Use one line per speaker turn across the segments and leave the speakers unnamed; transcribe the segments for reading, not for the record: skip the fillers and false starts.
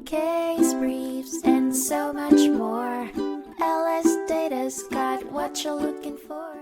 case briefs, and so much more. LSData's got what you're looking for.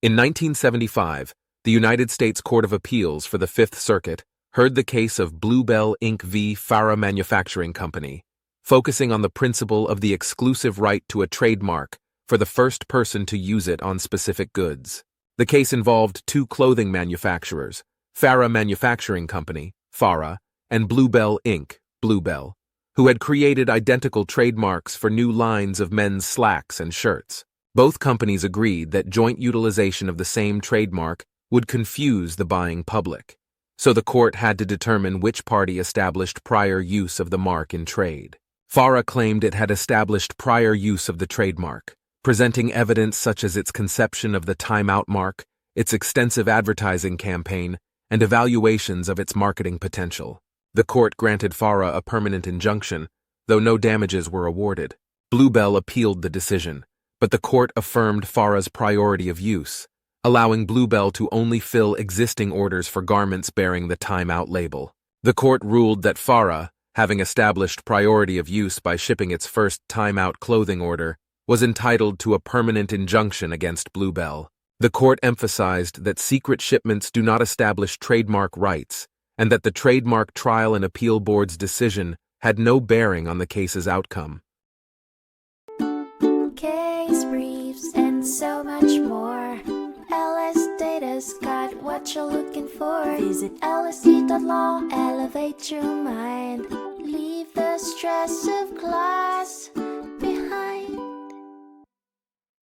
In 1975, the United States Court of Appeals for the Fifth Circuit heard the case of Bluebell Inc. v. Farah Manufacturing Company, focusing on the principle of the exclusive right to a trademark for the first person to use it on specific goods. The case involved two clothing manufacturers, Farah Manufacturing Company, Farah, and Bluebell Inc., Bluebell, who had created identical trademarks for new lines of men's slacks and shirts. Both companies agreed that joint utilization of the same trademark would confuse the buying public, so the court had to determine which party established prior use of the mark in trade. Farah claimed it had established prior use of the trademark, presenting evidence such as its conception of the time-out mark, its extensive advertising campaign, and evaluations of its marketing potential. The court granted Farah a permanent injunction, though no damages were awarded. Bluebell appealed the decision, but the court affirmed Farah's priority of use, allowing Bluebell to only fill existing orders for garments bearing the time-out label. The court ruled that Farah, having established priority of use by shipping its first time-out clothing order, was entitled to a permanent injunction against Bluebell. The court emphasized that secret shipments do not establish trademark rights, and that the Trademark Trial and Appeal Board's decision had no bearing on the case's outcome.
Case briefs, and so much more. LSData's got what you're looking for. Visit LSD.law, elevate your mind. Leave the stress of class.